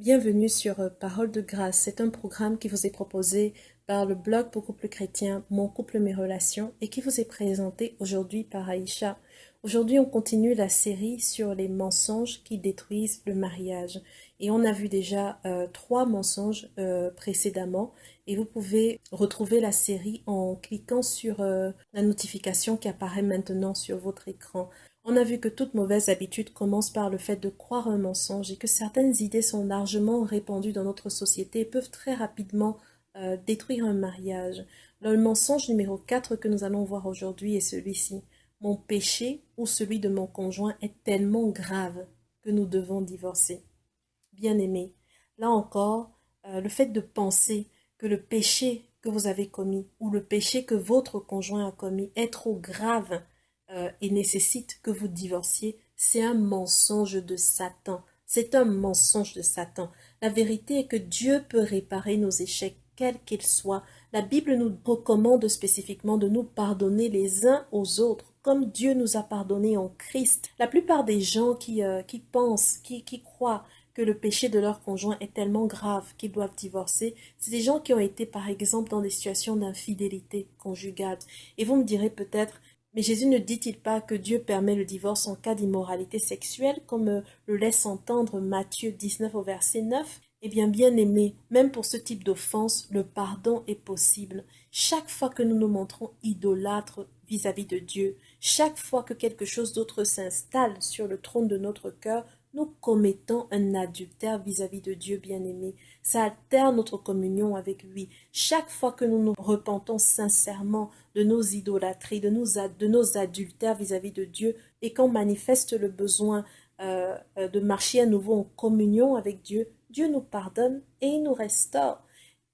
Bienvenue sur Parole de grâce. C'est un programme qui vous est proposé par le blog pour couples chrétiens Mon couple, mes relations et qui vous est présenté aujourd'hui par Aïcha. Aujourd'hui, on continue la série sur les mensonges qui détruisent le mariage. Et on a vu déjà 3 mensonges précédemment. Et vous pouvez retrouver la série en cliquant sur la notification qui apparaît maintenant sur votre écran. On a vu que toute mauvaise habitude commence par le fait de croire un mensonge et que certaines idées sont largement répandues dans notre société et peuvent très rapidement détruire un mariage. Le mensonge numéro 4 que nous allons voir aujourd'hui est celui-ci. Mon péché ou celui de mon conjoint est tellement grave que nous devons divorcer. Bien-aimé, là encore, le fait de penser que le péché que vous avez commis ou le péché que votre conjoint a commis est trop grave et nécessite que vous divorciez, c'est un mensonge de Satan. C'est un mensonge de Satan. La vérité est que Dieu peut réparer nos échecs, quels qu'ils soient. La Bible nous recommande spécifiquement de nous pardonner les uns aux autres, comme Dieu nous a pardonnés en Christ. La plupart des gens qui pensent, qui croient que le péché de leur conjoint est tellement grave qu'ils doivent divorcer, c'est des gens qui ont été par exemple dans des situations d'infidélité conjugale. Et vous me direz peut-être, mais Jésus ne dit-il pas que Dieu permet le divorce en cas d'immoralité sexuelle, comme le laisse entendre Matthieu 19 au verset 9? Eh bien, bien-aimés, même pour ce type d'offense, le pardon est possible. Chaque fois que nous nous montrons idolâtres vis-à-vis de Dieu, chaque fois que quelque chose d'autre s'installe sur le trône de notre cœur, nous commettons un adultère vis-à-vis de Dieu bien-aimé. Ça altère notre communion avec lui. Chaque fois que nous nous repentons sincèrement de nos idolâtries, de nos adultères vis-à-vis de Dieu, et qu'on manifeste le besoin de marcher à nouveau en communion avec Dieu, Dieu nous pardonne et il nous restaure.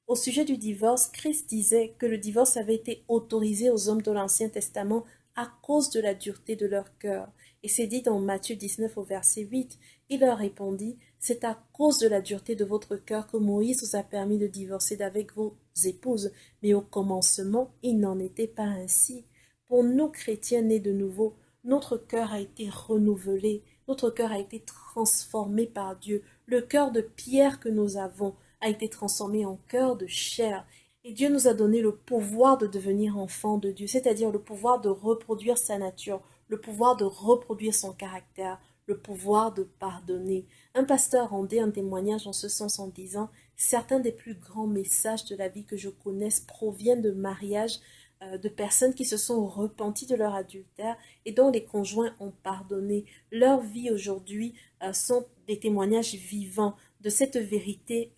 Au sujet du divorce, Christ disait que le divorce avait été autorisé aux hommes de l'Ancien Testament à cause de la dureté de leur cœur. Et c'est dit dans Matthieu 19 au verset 8. Il leur répondit, c'est à cause de la dureté de votre cœur que Moïse vous a permis de divorcer d'avec vos épouses. Mais au commencement, il n'en était pas ainsi. Pour nous chrétiens nés de nouveau, notre cœur a été renouvelé, notre cœur a été transformé par Dieu. Le cœur de pierre que nous avons a été transformé en cœur de chair. Et Dieu nous a donné le pouvoir de devenir enfants de Dieu, c'est-à-dire le pouvoir de reproduire sa nature, le pouvoir de reproduire son caractère, le pouvoir de pardonner. Un pasteur rendait un témoignage en ce sens en disant « Certains des plus grands messages de la vie que je connaisse proviennent de mariages de personnes qui se sont repenties de leur adultère et dont les conjoints ont pardonné. Leur vie aujourd'hui sont des témoignages vivants de cette vérité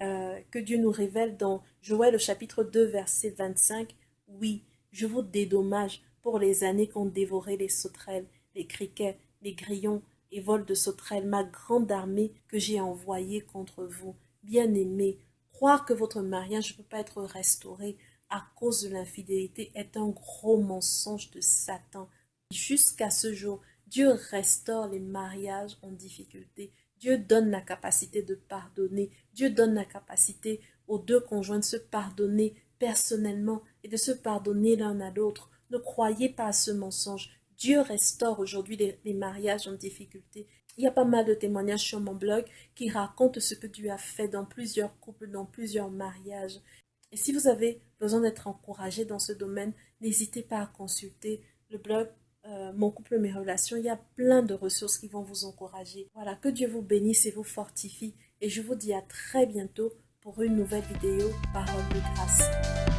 que Dieu nous révèle dans Joël au chapitre 2 verset 25. Oui, je vous dédommage pour les années qu'ont dévoré les sauterelles, les criquets, les grillons et vols de sauterelles, ma grande armée que j'ai envoyée contre vous. Bien-aimés, croire que votre mariage ne peut pas être restauré à cause de l'infidélité est un gros mensonge de Satan. Jusqu'à ce jour, Dieu restaure les mariages en difficulté. Dieu donne la capacité de pardonner. Dieu donne la capacité aux deux conjoints de se pardonner personnellement et de se pardonner l'un à l'autre. Ne croyez pas à ce mensonge. Dieu restaure aujourd'hui les mariages en difficulté. Il y a pas mal de témoignages sur mon blog qui racontent ce que Dieu a fait dans plusieurs couples, dans plusieurs mariages. Et si vous avez besoin d'être encouragé dans ce domaine, n'hésitez pas à consulter le blog Mon couple, mes relations. Il y a plein de ressources qui vont vous encourager. Voilà, que Dieu vous bénisse et vous fortifie. Et je vous dis à très bientôt pour une nouvelle vidéo Parole de grâce.